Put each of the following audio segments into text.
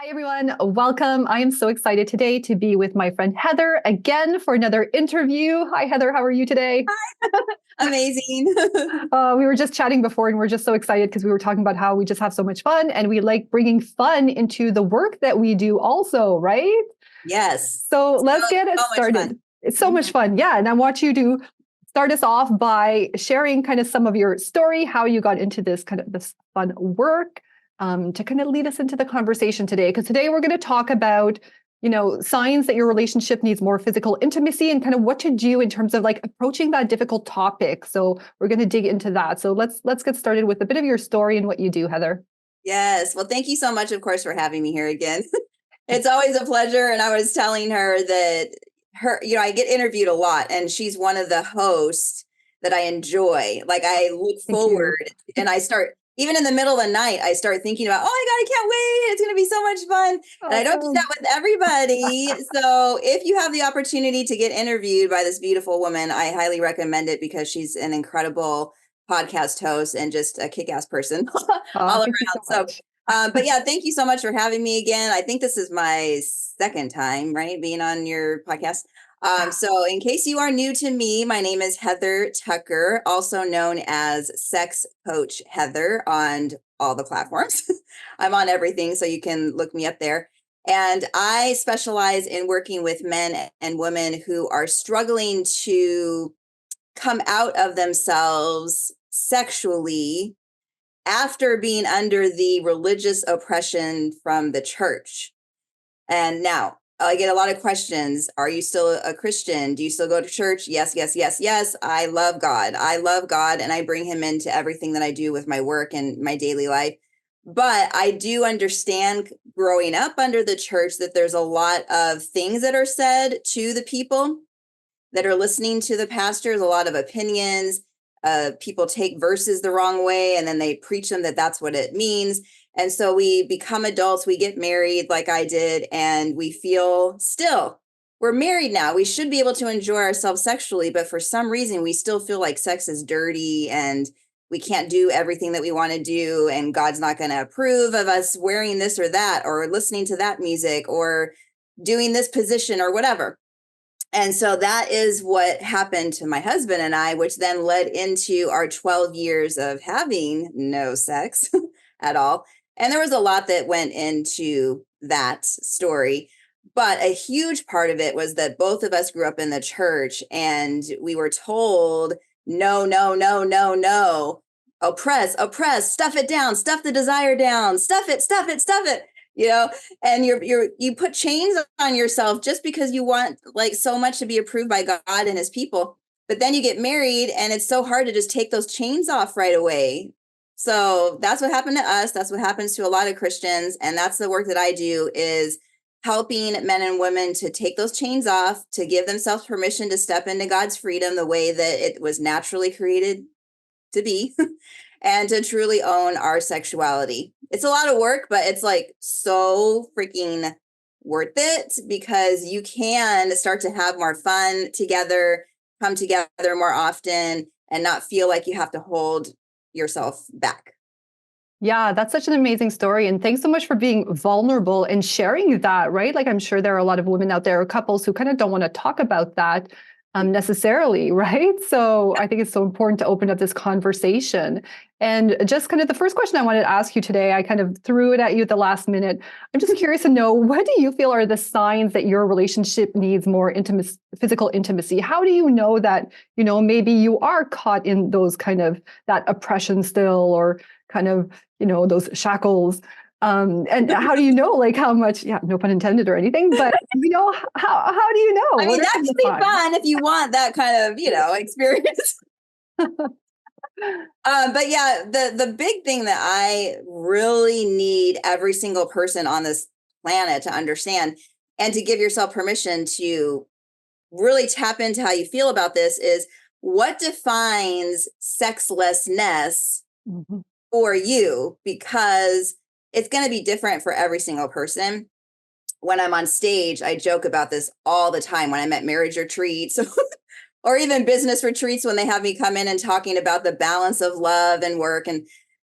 Hi, everyone. Welcome. I am so excited today to be with my friend Heather again for another interview. Hi, Heather. How are you today? Amazing. We were just chatting before and we're just so excited because we were talking about how we just have so much fun and we like bringing fun into the work that we do also, right? Yes. So So, let's get it so much started. fun. It's so much Mhm. fun. Yeah. And I want you to start us off by sharing kind of some of your story, how you got into this fun work, to kind of lead us into the conversation today. Because today we're going to talk about, signs that your relationship needs more physical intimacy and kind of what to do in terms of like approaching that difficult topic. So we're going to dig into that. So let's get started with a bit of your story and what you do, Heather. Yes. Well, thank you so much, of course, for having me here again. It's always a pleasure. And I was telling her that I get interviewed a lot, and she's one of the hosts that I enjoy. Like, I look Thank you. forward and I start, even in the middle of the night, I start thinking about, oh my God, I can't wait. It's going to be so much fun. And I don't do that Awesome. with everybody. So if you have the opportunity to get interviewed by this beautiful woman, I highly recommend it because she's an incredible podcast host and just a kick-ass person all Thank you so around. So much. but yeah, thank you so much for having me again. I think this is my second time, right, being on your podcast. So in case you are new to me, my name is Heather Tucker, also known as Sex Coach Heather on all the platforms. I'm on everything, so you can look me up there. And I specialize in working with men and women who are struggling to come out of themselves sexually after being under the religious oppression from the church. And now I get a lot of questions. Are you still a Christian? Do you still go to church? Yes, yes, yes, yes. I love God. I love God, and I bring him into everything that I do with my work and my daily life. But I do understand growing up under the church that there's a lot of things that are said to the people that are listening to the pastors, a lot of opinions. People take verses the wrong way and then they preach them that that's what it means. And so we become adults, we get married like I did, and we feel still, we're married now. We should be able to enjoy ourselves sexually, but for some reason, we still feel like sex is dirty and we can't do everything that we want to do. And God's not going to approve of us wearing this or that, or listening to that music, or doing this position, or whatever. And so that is what happened to my husband and I, which then led into our 12 years of having no sex at all. And there was a lot that went into that story. But a huge part of it was that both of us grew up in the church and we were told, no, no, no, no, no, oppress, oppress, stuff it down, stuff the desire down, stuff it, stuff it, stuff it. You know, and you put chains on yourself just because you want like so much to be approved by God and his people. But then you get married and it's so hard to just take those chains off right away. So that's what happened to us. That's what happens to a lot of Christians. And that's the work that I do, is helping men and women to take those chains off, to give themselves permission to step into God's freedom the way that it was naturally created to be, and to truly own our sexuality. It's a lot of work, but it's like so freaking worth it, because you can start to have more fun together, come together more often, and not feel like you have to hold yourself back. Yeah, that's such an amazing story. And thanks so much for being vulnerable and sharing that, right? Like, I'm sure there are a lot of women out there, or couples who kind of don't want to talk about that necessarily, right? So I think it's so important to open up this conversation. And just kind of the first question I wanted to ask you today, I kind of threw it at you at the last minute. I'm just curious to know, what do you feel are the signs that your relationship needs more intimate, physical intimacy? How do you know that, maybe you are caught in those kind of that oppression still, or kind of those shackles, and how do you know, like, how much, yeah, no pun intended or anything, but how do you know, I what mean, are that some of can the be signs? fun if you want that kind of, experience. But yeah, the big thing that I really need every single person on this planet to understand, and to give yourself permission to really tap into how you feel about this, is what defines sexlessness Mhm. for you, because it's going to be different for every single person. When I'm on stage, I joke about this all the time when I'm at marriage retreats or even business retreats, when they have me come in and talking about the balance of love and work. And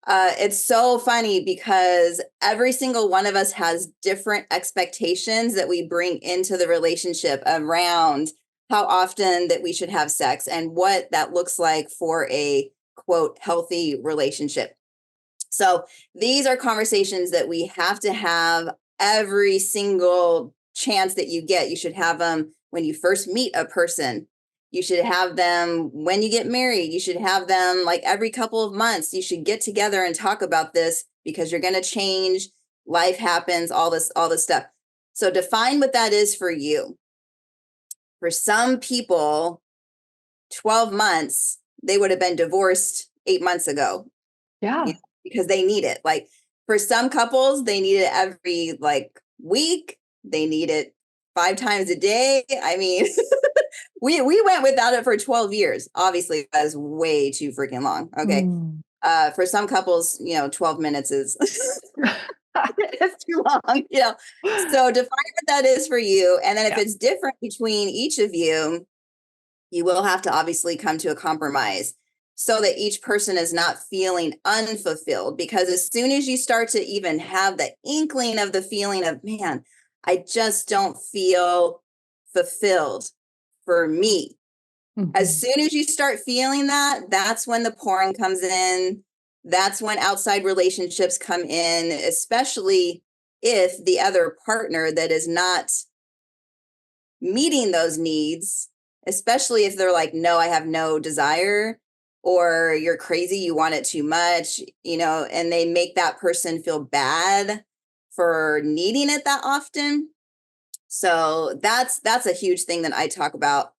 It's so funny because every single one of us has different expectations that we bring into the relationship around how often that we should have sex and what that looks like for a quote healthy relationship. So these are conversations that we have to have every single chance that you get. You should have them when you first meet a person. You should have them when you get married. You should have them like every couple of months. You should get together and talk about this because you're going to change. Life happens, all this stuff. So define what that is for you. For some people, 12 months, they would have been divorced 8 months ago. Yeah. Because they need it. Like for some couples, they need it every like week. They need it 5 times a day. I mean, we went without it for 12 years. Obviously, that's way too freaking long. Okay. For some couples, 12 minutes is it's too long, So define what that is for you. And then if it's different between each of you, you will have to obviously come to a compromise so that each person is not feeling unfulfilled. Because as soon as you start to even have the inkling of the feeling of, man, I just don't feel fulfilled for me. As soon as you start feeling that, that's when the porn comes in. That's when outside relationships come in, especially if the other partner that is not meeting those needs, especially if they're like, no, I have no desire, or you're crazy, you want it too much, and they make that person feel bad for needing it that often. So that's a huge thing that I talk about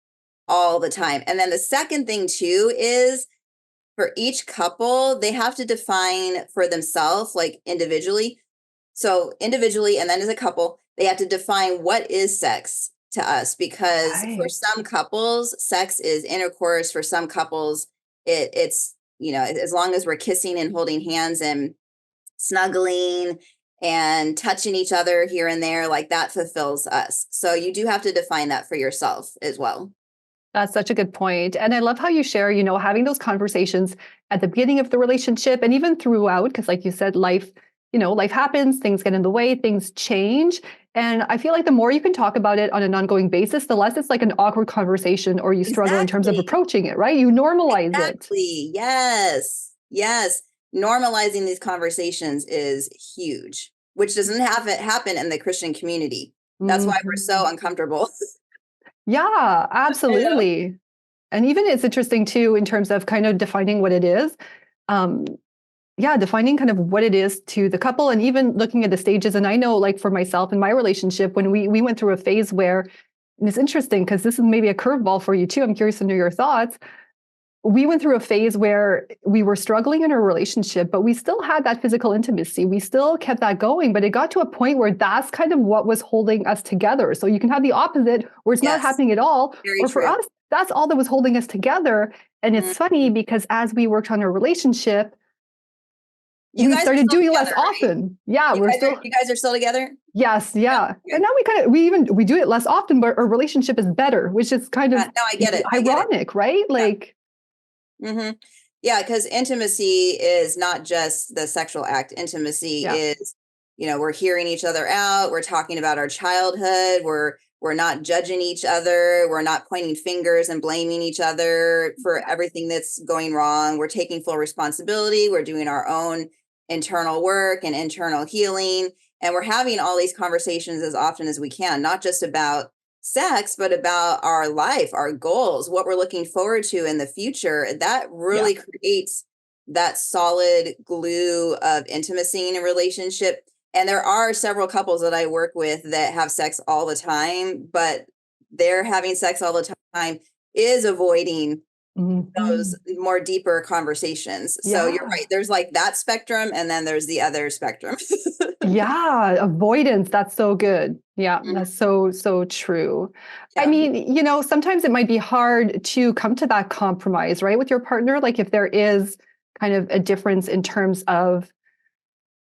all the time. And then the second thing too is for each couple, they have to define for themselves, like individually. So individually, and then as a couple, they have to define what is sex to us, because for some couples, sex is intercourse. For some couples, it's, as long as we're kissing and holding hands and snuggling and touching each other here and there, like that fulfills us. So you do have to define that for yourself as well. That's such a good point. And I love how you share, having those conversations at the beginning of the relationship and even throughout, because like you said, life happens, things get in the way, things change. And I feel like the more you can talk about it on an ongoing basis, the less it's like an awkward conversation or you struggle in terms of approaching it, right? You normalize it. Yes. Yes. Normalizing these conversations is huge, which doesn't happen in the Christian community. That's why we're so uncomfortable. Yeah, absolutely. And even it's interesting too, in terms of kind of defining what it is. Defining kind of what it is to the couple and even looking at the stages. And I know like for myself in my relationship, when we went through a phase where, and it's interesting because this is maybe a curveball for you too. I'm curious to know your thoughts. We went through a phase where we were struggling in our relationship, but we still had that physical intimacy. We still kept that going, but it got to a point where that's kind of what was holding us together. So you can have the opposite where it's not happening at all. Or for us, that's all that was holding us together. And it's funny because as we worked on our relationship, we started doing less often. Yeah, you guys are still together? Yes, yeah. And now we do it less often, but our relationship is better, which is kind of I get it. Ironic, right? Like yeah, because intimacy is not just the sexual act. Intimacy is, we're hearing each other out. We're talking about our childhood. We're not judging each other. We're not pointing fingers and blaming each other for everything that's going wrong. We're taking full responsibility. We're doing our own internal work and internal healing. And we're having all these conversations as often as we can, not just about sex, but about our life, our goals, what we're looking forward to in the future. That really creates that solid glue of intimacy in a relationship. And there are several couples that I work with that have sex all the time, but they're having sex all the time is avoiding those more deeper conversations. So you're right. There's like that spectrum, and then there's the other spectrum. Avoidance. That's so good. Yeah, that's so true. I mean, sometimes it might be hard to come to that compromise, right, with your partner. Like if there is kind of a difference in terms of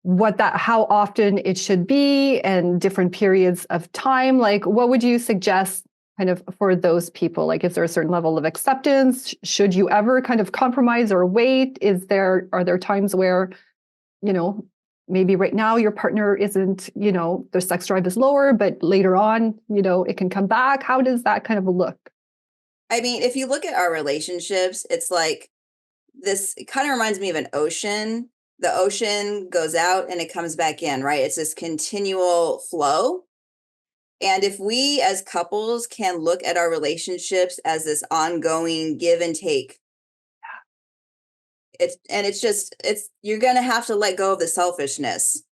how often it should be and different periods of time. Like, what would you suggest kind of for those people? Like, is there a certain level of acceptance? Should you ever kind of compromise or wait? Are there times where, you know, maybe right now your partner isn't, their sex drive is lower, but later on, it can come back? How does that kind of look? I mean, if you look at our relationships, it's like this, it kind of reminds me of an ocean. The ocean goes out and it comes back in, right? It's this continual flow. And if we as couples can look at our relationships as this ongoing give and take, you're going to have to let go of the selfishness,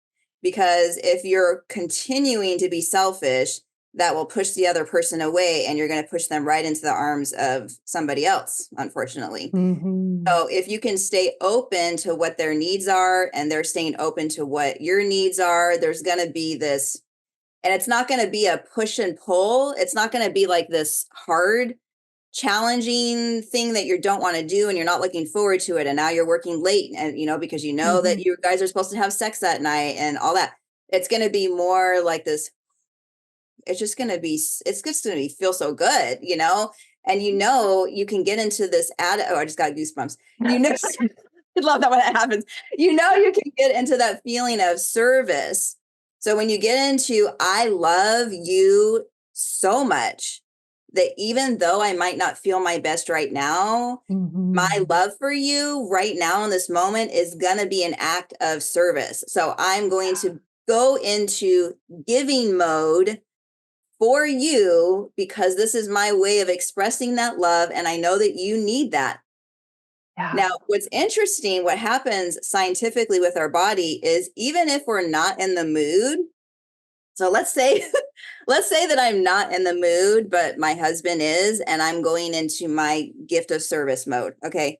because if you're continuing to be selfish, that will push the other person away, and you're going to push them right into the arms of somebody else, unfortunately. Mm-hmm. So if you can stay open to what their needs are and they're staying open to what your needs are, there's going to be this, and it's not going to be a push and pull. It's not going to be like this hard, challenging thing that you don't want to do and you're not looking forward to it. And now you're working late, and because Mm-hmm. that you guys are supposed to have sex that night and all that. It's going to be more like this. It's just going to be feel so good, and you can get into this oh, I just got goosebumps. I love that when that happens. You can get into that feeling of service. So when you get into, I love you so much that even though I might not feel my best right now, Mm-hmm. my love for you right now in this moment is going to be an act of service. So I'm going to go into giving mode for you, because this is my way of expressing that love. And I know that you need that. Yeah. Now, what's interesting, what happens scientifically with our body is, even if we're not in the mood, so let's say that I'm not in the mood, but my husband is, and I'm going into my gift of service mode. Okay.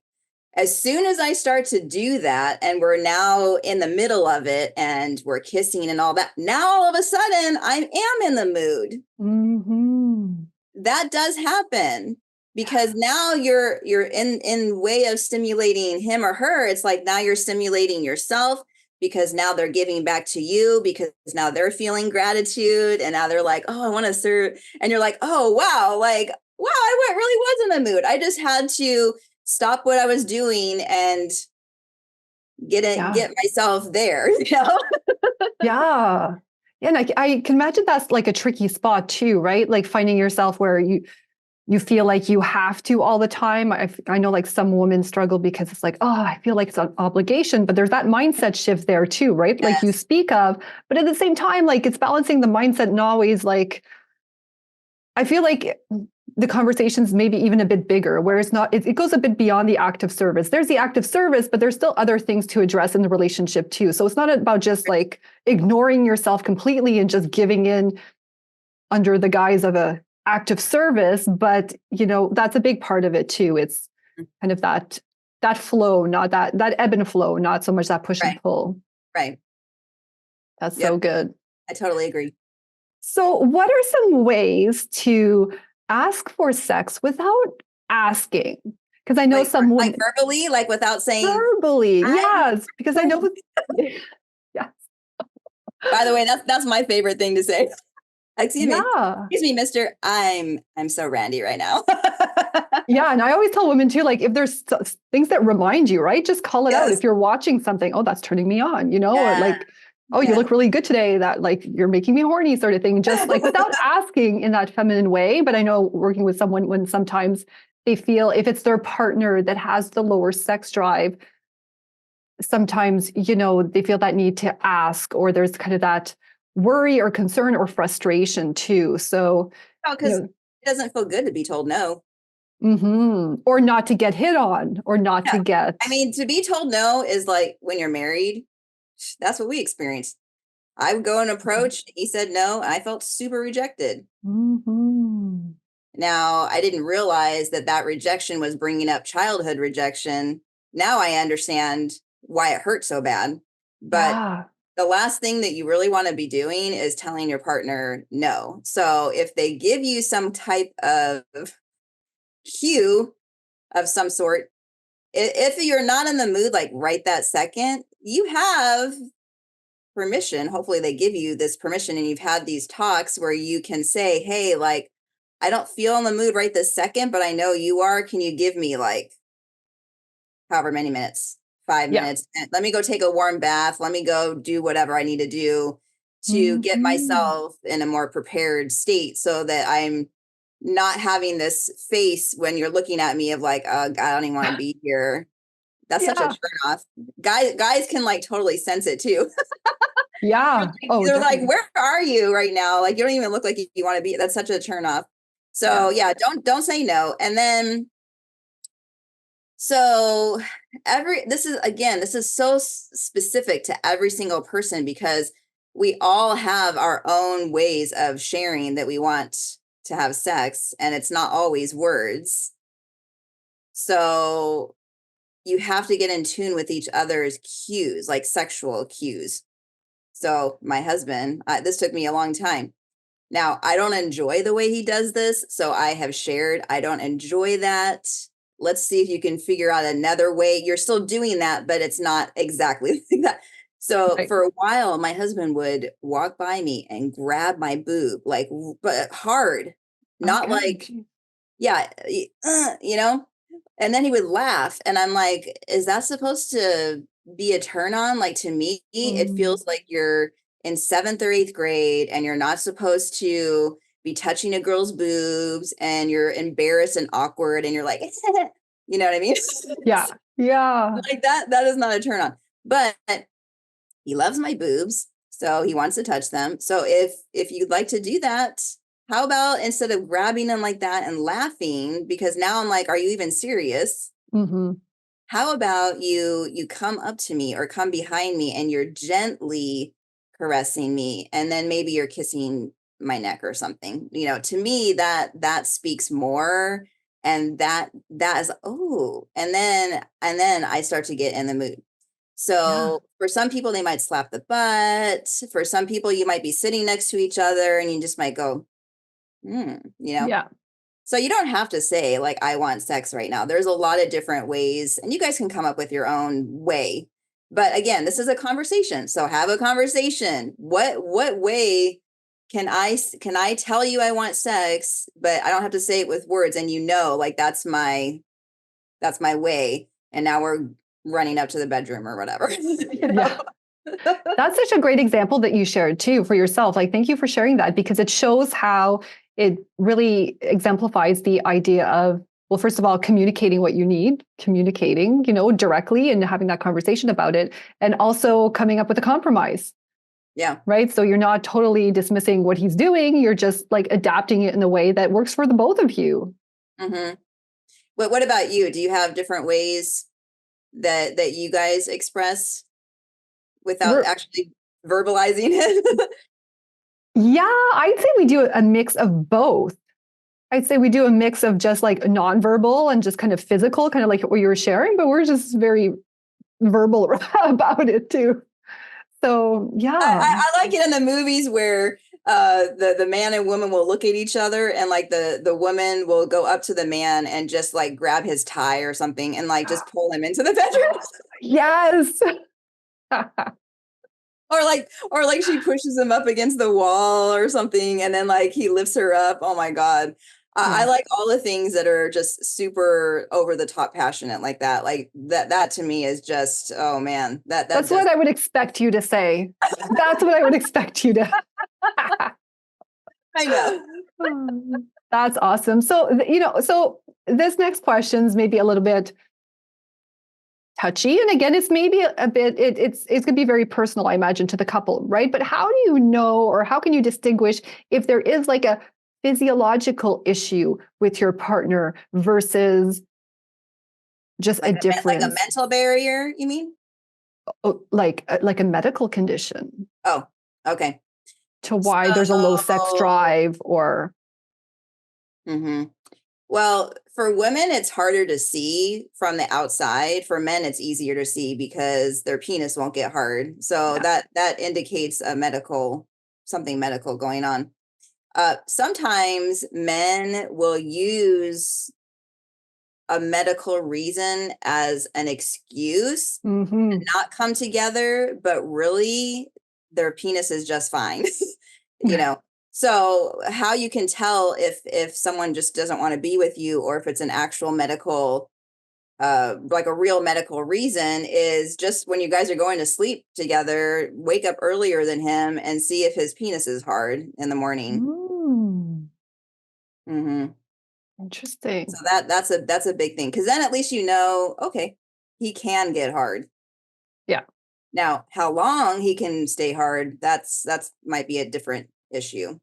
As soon as I start to do that, and we're now in the middle of it and we're kissing and all that, now all of a sudden I am in the mood. Mm-hmm. That does happen, because now you're in way of stimulating him or her. It's like now you're stimulating yourself, because now they're giving back to you, because now they're feeling gratitude, and now they're like, oh, I want to serve. And you're like, oh, wow, really was in the mood. I just had to stop what I was doing and get myself there. Yeah. Yeah. And I can imagine that's like a tricky spot too, right? Like finding yourself where you feel like you have to all the time. I know like some women struggle because it's like, oh, I feel like it's an obligation, but there's that mindset shift there too, right? Yes. Like you speak of, but at the same time, like it's balancing the mindset and always like, I feel like the conversation's maybe even a bit bigger, where it's not, it goes a bit beyond the act of service. There's the act of service, but there's still other things to address in the relationship too. So it's not about just like ignoring yourself completely and just giving in under the guise of a act of service, but that's a big part of it too. It's kind of that flow, not that ebb and flow, not so much that push and pull. Right. That's so good. I totally agree. So what are some ways to ask for sex without asking? Because I know some women, like verbally, like without saying verbally, yes. Because I know, yes. By the way, that's my favorite thing to say. Excuse Yeah. me, mister. I'm so randy right now. Yeah. And I always tell women too, like if there's things that remind you, right? Just call it out. If you're watching something, oh, that's turning me on, or like, oh, you look really good today. That like, you're making me horny sort of thing, just like without asking in that feminine way. But I know working with someone, when sometimes they feel, if it's their partner that has the lower sex drive, sometimes, they feel that need to ask, or there's kind of that worry or concern or frustration too. So, because it doesn't feel good to be told no. Mm-hmm. Or not to get hit on, or not to get. I mean, to be told no is like when you're married. That's what we experienced. I would go and approach. He said no. I felt super rejected. Mm-hmm. Now, I didn't realize that rejection was bringing up childhood rejection. Now I understand why it hurt so bad. But the last thing that you really want to be doing is telling your partner no. So if they give you some type of cue of some sort, if you're not in the mood, like right that second, you have permission. Hopefully they give you this permission, and you've had these talks where you can say, hey, like, I don't feel in the mood right this second, but I know you are. Can you give me like however many minutes, 5 minutes? And let me go take a warm bath. Let me go do whatever I need to do to get myself in a more prepared state so that I'm not having this face when you're looking at me of like, I don't even want to be here. That's such a turn off. Guys can like totally sense it too. Yeah. Oh, They're like, definitely. where are you right now? Like, you don't even look like you want to be. That's such a turn off. So yeah, don't say no. And then, so this is so specific to every single person because we all have our own ways of sharing that we want to have sex, and it's not always words. So you have to get in tune with each other's cues, like sexual cues. So my husband, this took me a long time. Now, I don't enjoy the way he does this, so I have shared, I don't enjoy that. Let's see if you can figure out another way. You're still doing that, but it's not exactly like that. So for a while, my husband would walk by me and grab my boob, like, but hard, not like, yeah, you know? And then he would laugh. And I'm like, is that supposed to be a turn on? Like, to me, it feels like you're in 7th or 8th grade and you're not supposed to be touching a girl's boobs and you're embarrassed and awkward and you're like, you know what I mean? Yeah. Yeah. Like that is not a turn on. But he loves my boobs, so he wants to touch them. So if you'd like to do that, how about instead of grabbing them like that and laughing, because now I'm like, are you even serious? How about you come up to me or come behind me and you're gently caressing me, and then maybe you're kissing my neck or something. You know, to me that speaks more, and that is, oh, and then I start to get in the mood. So for some people, they might slap the butt. For some people, you might be sitting next to each other and you just might go, you know? Yeah. So you don't have to say like, I want sex right now. There's a lot of different ways, and you guys can come up with your own way. But again, this is a conversation. So have a conversation. What way can I tell you I want sex, but I don't have to say it with words, and like that's my way. And now we're running up to the bedroom or whatever. Yeah. That's such a great example that you shared too for yourself. Like, thank you for sharing that, because it shows how it really exemplifies the idea of, well, first of all, communicating what you need, communicating, directly and having that conversation about it, and also coming up with a compromise. Yeah. Right. So you're not totally dismissing what he's doing. You're just like adapting it in a way that works for the both of you. Mm-hmm. But what about you? Do you have different ways that you guys express without actually verbalizing it? Yeah, I'd say we do a mix of both. I'd say we do a mix of just like nonverbal and just kind of physical, kind of like what you were sharing, but we're just very verbal about it too. So yeah. I like it in the movies where the man and woman will look at each other, and like the woman will go up to the man and just like grab his tie or something and like just pull him into the bedroom. Yes. or like she pushes him up against the wall or something, and then like he lifts her up. Oh my God. I like all the things that are just super over the top passionate like that. Like that to me is just, oh man, that's what I would expect you to say. That's what I would expect you to. I know. That's awesome. So, so this next question is maybe a little bit touchy. And again, it's maybe a bit, it's going to be very personal, I imagine, to the couple, right? But how do you know, or how can you distinguish if there is like a physiological issue with your partner versus just like a difference? Like a mental barrier, you mean? Oh, like a medical condition. Oh, okay. To why there's a low sex drive or. Mm-hmm. Well, for women, it's harder to see from the outside. For men, it's easier to see because their penis won't get hard. So that indicates something medical going on. Sometimes men will use a medical reason as an excuse to not come together, but really their penis is just fine. So how you can tell if someone just doesn't want to be with you, or if it's an actual medical, like a real medical reason, is just when you guys are going to sleep together, wake up earlier than him and see if his penis is hard in the morning. Mm, Hmm. So interesting. that's a big thing, because then at least you know, okay, he can get hard. Yeah. Now, how long he can stay hard, that's might be a different issue.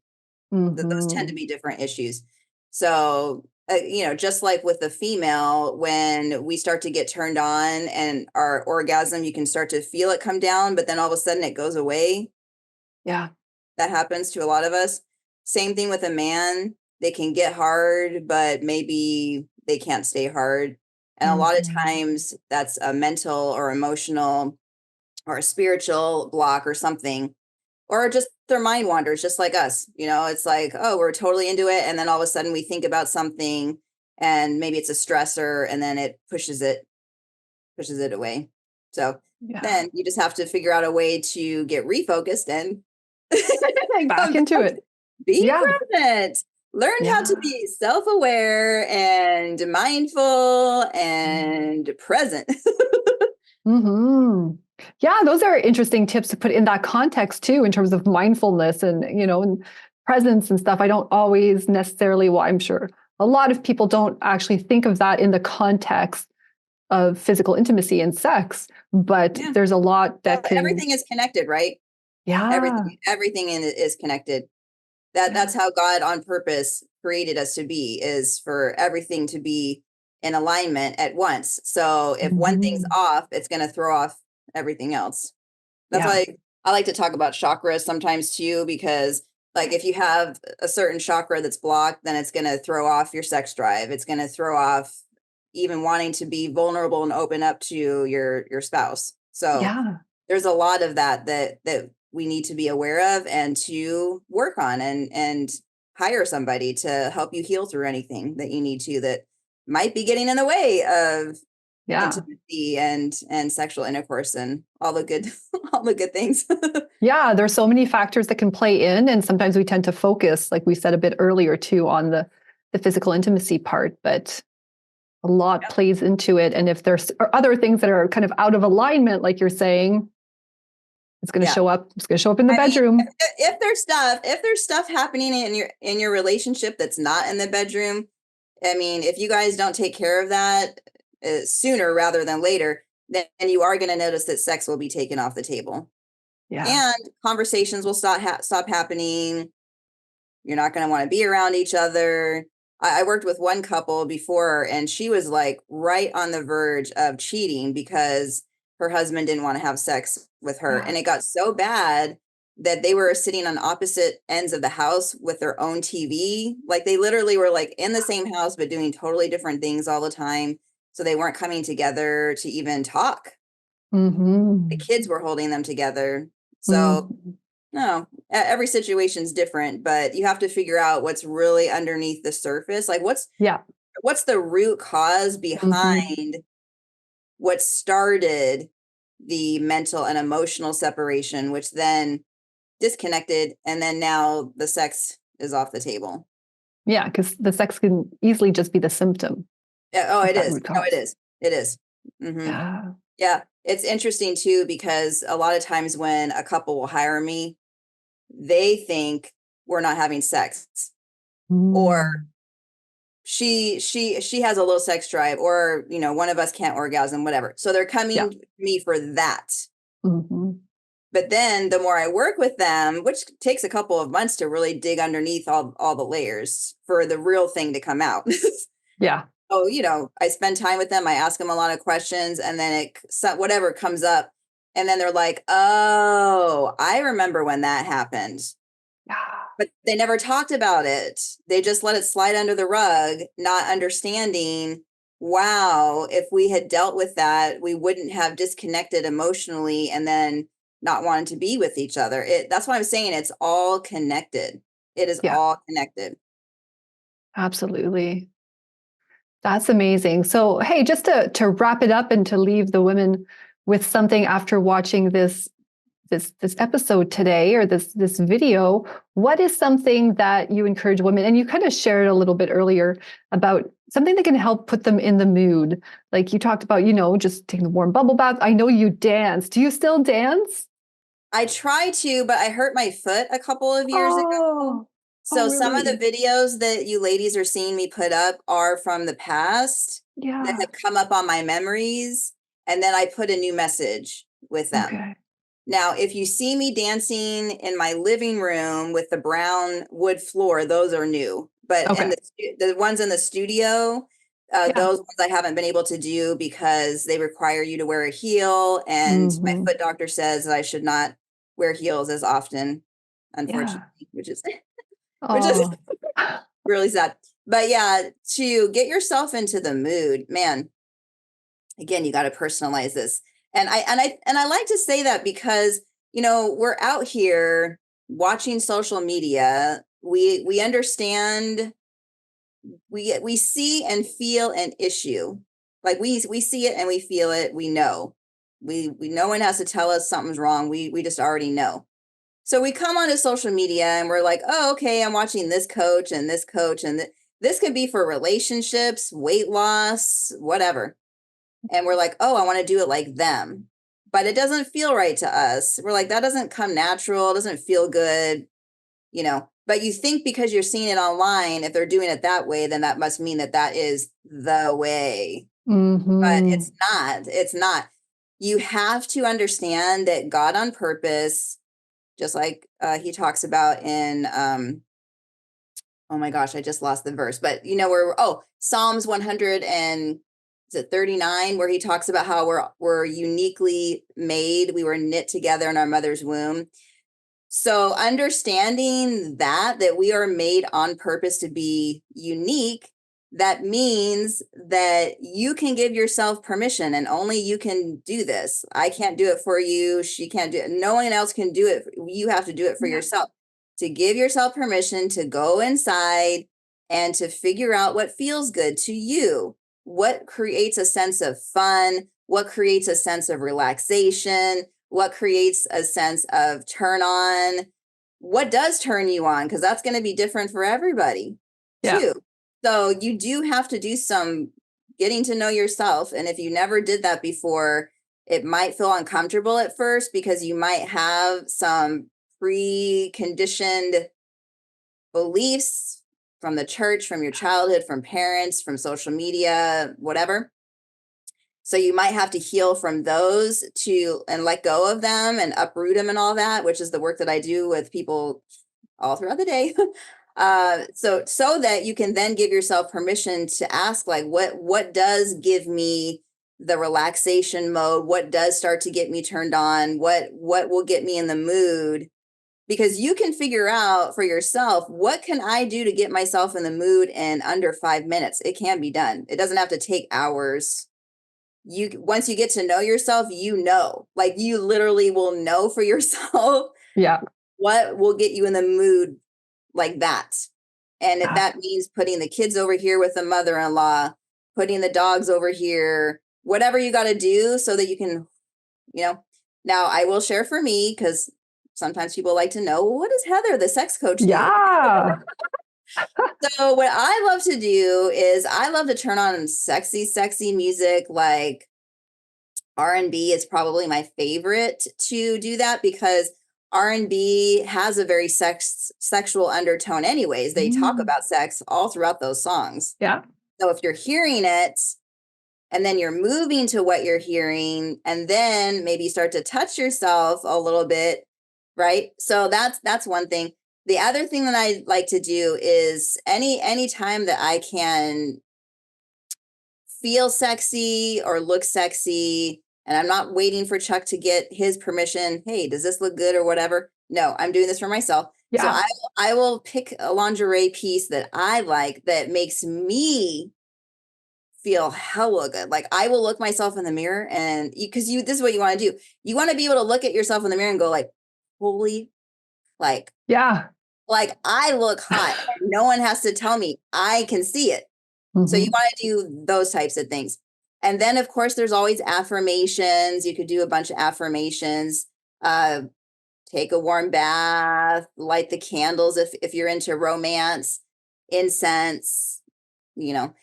Those tend to Hmm. be different issues. So, just like with the female, when we start to get turned on and our orgasm, you can start to feel it come down, but then all of a sudden it goes away. Yeah. That happens to a lot of us. Same thing with a man. They can get hard, but maybe they can't stay hard. And a lot of Hmm. times that's a mental or emotional or a spiritual block or something, or just their mind wanders, just like us. It's like, oh, we're totally into it, and then all of a sudden we think about something, and maybe it's a stressor, and then it pushes it away. So Yeah. then you just have to figure out a way to get refocused and and come Back into back to it. being Yeah. present. Learn how to Yeah. be self-aware and mindful and present. Hmm. Yeah, those are interesting tips to put in that context too, in terms of mindfulness and and presence and stuff. I don't always necessarily, well, I'm sure a lot of people don't actually think of that in the context of physical intimacy and sex, but Yeah. there's a lot Well, that can, everything is connected, right? yeah, Everything is connected. That's yeah. how God on purpose created us to be, is for everything to be in alignment at once. So if one thing's Mhm. off, it's going to throw off everything else. That's Yeah. why I like to talk about chakras sometimes too, because like if you have a certain chakra that's blocked, then it's going to throw off your sex drive. It's going to throw off even wanting to be vulnerable and open up to your spouse. So Yeah. there's a lot of that we need to be aware of and to work on, and hire somebody to help you heal through anything that you need to, that might be getting in the way of Yeah. intimacy and sexual intercourse and all the good all the good things. Yeah. There's so many factors that can play in. And sometimes we tend to focus, like we said a bit earlier too, on the physical intimacy part, but a lot Yep. plays into it. And if there's other things that are kind of out of alignment, like you're saying, it's going to Yeah. show up. It's going to show up in the I mean, bedroom. if there's stuff happening in your relationship that's not in the bedroom, I mean, if you guys don't take care of that sooner rather than later, then you are going to notice that sex will be taken off the table, Yeah. and conversations will stop happening. You're not going to want to be around each other. I worked with one couple before, and she was like right on the verge of cheating because her husband didn't want to have sex with her. Yeah. And it got so bad that they were sitting on opposite ends of the house with their own TV. Like they literally were like in the same house, but doing totally different things all the time. So they weren't coming together to even talk. The Hmm. kids were holding them together. So Hmm. no, every situation's different, but you have to figure out what's really underneath the surface. Like Yeah. what's the root cause Hmm. behind what started the mental and emotional separation, which then disconnected, and then now the sex is off the table. Yeah. Because the sex can easily just be the symptom Yeah, oh, of it that is. root No, it cause. is. It is. Hmm. Yeah. Yeah, it's interesting too, because a lot of times when a couple will hire me, they think we're not having sex, or Mm. she has a low sex drive, or one of us can't orgasm, whatever, so they're Yeah. coming to me for that. Hmm. But then the more I work with them, which takes a couple of months to really dig underneath all the layers for the real thing to come out. Yeah. Oh, I spend time with them, I ask them a lot of questions, and then whatever comes up, and then they're like, oh, I remember when that happened. Yeah. But they never talked about it. They just let it slide under the rug, not understanding, wow, if we had dealt with that, we wouldn't have disconnected emotionally and then not wanting to be with each other. That's why I'm saying it's all connected. It is Yeah. all connected. Absolutely. That's amazing. So, hey, just to wrap it up and to leave the women with something after watching this this episode today, or this video, what is something that you encourage women? And you kind of shared a little bit earlier about something that can help put them in the mood. Like you talked about, just taking the warm bubble bath. I know you dance. Do you still dance? I try to, but I hurt my foot a couple of years ago. Oh, So some of the really? videos that you ladies are seeing me put up are from the past that Yeah. have come up on my memories, and then I put a new message with them. Okay. Now, if you see me dancing in my living room with the brown wood floor, those are new. But Okay. the ones in the studio, Yeah. those ones I haven't been able to do because they require you to wear a heel, and my Mhm. foot doctor says that I should not wear heels as often, Yeah. unfortunately, which is Oh. really sad. But yeah, to get yourself into the mood, man, again, you got to personalize this. And I like to say that because, we're out here watching social media. We understand, we see and feel an issue. Like we see it and we feel it, we know. We no one has to tell us something's wrong. We just already know. So we come onto social media and we're like, oh, okay, I'm watching this coach and this coach, and this could be for relationships, weight loss, whatever. And we're like, oh, I want to do it like them. But it doesn't feel right to us. We're like, that doesn't come natural, doesn't feel good, But you think because you're seeing it online, if they're doing it that way, then that must mean that that is the way. But it's not. It's not. You have to understand that God on purpose, just like he talks about in oh my gosh, I just lost the verse, but Psalms 100 and is it 39, where he talks about how we're uniquely made, we were knit together in our mother's womb. So understanding that we are made on purpose to be unique, that means that you can give yourself permission, and only you can do this. I can't do it for you. She can't do it. No one else can do it. You have to do it for yourself. To give yourself permission to go inside and to figure out what feels good to you, what creates a sense of fun, what creates a sense of relaxation, what creates a sense of turn on, what does turn you on, because that's going to be different for everybody too. So you do have to do some getting to know yourself. And if you never did that before, it might feel uncomfortable at first because you might have some preconditioned beliefs from the church, from your childhood, from parents, from social media, whatever. So you might have to heal from those and let go of them and uproot them and all that, which is the work that I do with people all throughout the day. So that you can then give yourself permission to ask, like, what does give me the relaxation mode? What does start to get me turned on? What will get me in the mood? Because you can figure out for yourself, what can I do to get myself in the mood in under 5 minutes? It can be done. It doesn't have to take hours. Once you get to know yourself, like you literally will know for yourself what will get you in the mood like that. And if that means putting the kids over here with the mother-in-law, putting the dogs over here, whatever you got to do so that you can, now I will share for me, because sometimes people like to know, well, what does Heather, the sex coach, do? Yeah. So what I love to do is I love to turn on sexy, sexy music. Like R&B is probably my favorite to do that, because R&B has a very sexual undertone anyways. They talk about sex all throughout those songs. Yeah. So if you're hearing it and then you're moving to what you're hearing, and then maybe you start to touch yourself a little bit, right? So that's one thing. The other thing that I like to do is any time that I can feel sexy or look sexy, and I'm not waiting for Chuck to get his permission, hey, does this look good or whatever? No, I'm doing this for myself. So I will pick a lingerie piece that I like that makes me feel hella good. Like I will look myself in the mirror, and this is what you want to do. You want to be able to look at yourself in the mirror and go like, holy, like I look hot. No one has to tell me. I can see it. So you want to do those types of things. And then, of course, there's always affirmations. You could do a bunch of affirmations. take a warm bath, light the candles if you're into romance, incense, you know,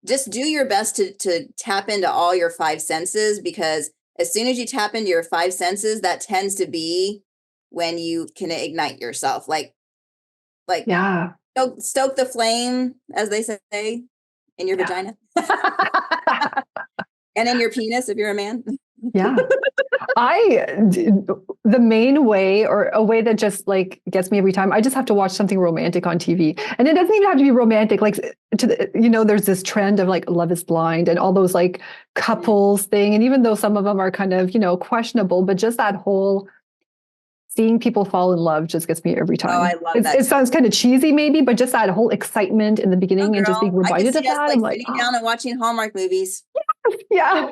just do your best to tap into all your five senses, because as soon as you tap into your five senses, that tends to be when you can ignite yourself. Like Yeah. stoke the flame, as they say, in your vagina and in your penis if you're a man. Yeah. The main way, or a way that just like gets me every time, I just have to watch something romantic on TV. And it doesn't even have to be romantic. Like, there's this trend of like Love is Blind and all those like couples thing. And even though some of them are kind of, questionable, but just that whole seeing people fall in love just gets me every time. Oh, I love that. It sounds kind of cheesy maybe, but just that whole excitement in the beginning and just being I can reminded see of us that. I'm like, sitting down and watching Hallmark movies. yeah,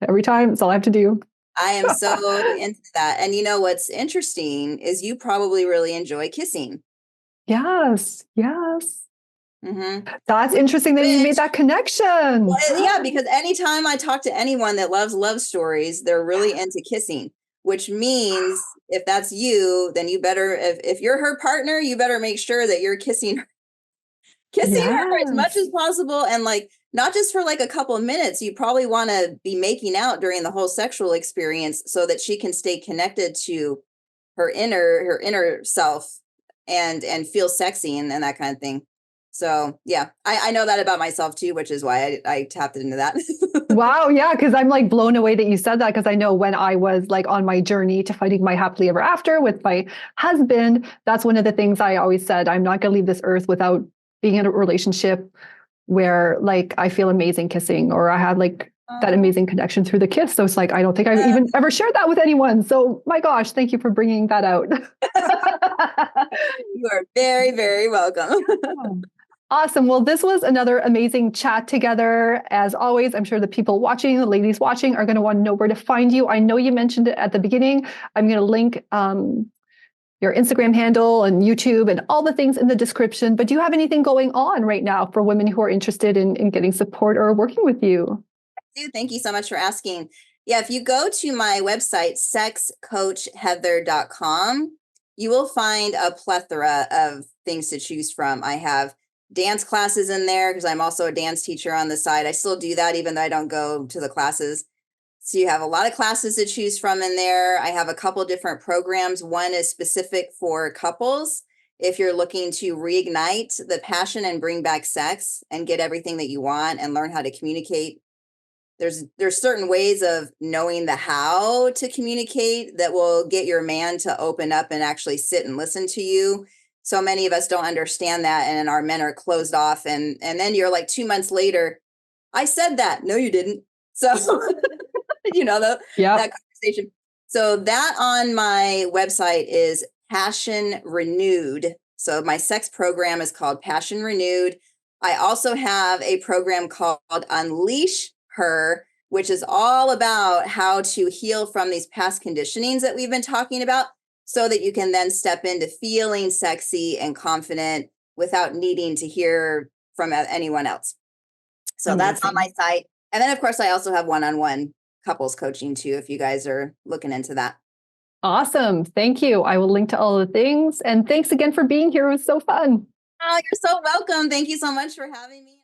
every time. That's all I have to do. I am so into that. And you know what's interesting is you probably really enjoy kissing. Yes. That's interesting that you made that connection. Well, yeah, because anytime I talk to anyone that loves love stories, they're really into kissing, which means if that's you, then you better, if you're her partner, you better make sure that you're kissing her as much as possible. And like, not just for like a couple of minutes, you probably want to be making out during the whole sexual experience so that she can stay connected to her inner self and feel sexy and that kind of thing. So yeah, I know that about myself too, which is why I tapped into that. Wow, yeah, because I'm like blown away that you said that, because I know when I was like on my journey to finding my happily ever after with my husband, that's one of the things I always said, I'm not going to leave this earth without being in a relationship where like I feel amazing kissing, or I had like that amazing connection through the kiss. So it's like, I don't think I've even ever shared that with anyone. So my gosh, thank you for bringing that out. You are very, very welcome. Awesome. Well, this was another amazing chat together. As always, I'm sure the people watching, the ladies watching, are going to want to know where to find you. I know you mentioned it at the beginning. I'm going to link your Instagram handle and YouTube and all the things in the description. But do you have anything going on right now for women who are interested in getting support or working with you? I do. Thank you so much for asking. Yeah, if you go to my website, sexcoachheather.com, you will find a plethora of things to choose from. I have dance classes in there because I'm also a dance teacher on the side. I still do that even though I don't go to the classes. So you have a lot of classes to choose from in there. I have a couple different programs. One is specific for couples. If you're looking to reignite the passion and bring back sex and get everything that you want and learn how to communicate, there's certain ways of knowing the how to communicate that will get your man to open up and actually sit and listen to you. So many of us don't understand that, and our men are closed off, and then you're like 2 months later, I said that. No, you didn't. So that conversation. So that on my website is Passion Renewed. So my sex program is called Passion Renewed. I also have a program called Unleash Her, which is all about how to heal from these past conditionings that we've been talking about, so that you can then step into feeling sexy and confident without needing to hear from anyone else. So that's on my site. And then, of course, I also have one-on-one couples coaching too, if you guys are looking into that. Awesome. Thank you. I will link to all the things. And thanks again for being here. It was so fun. Oh, you're so welcome. Thank you so much for having me.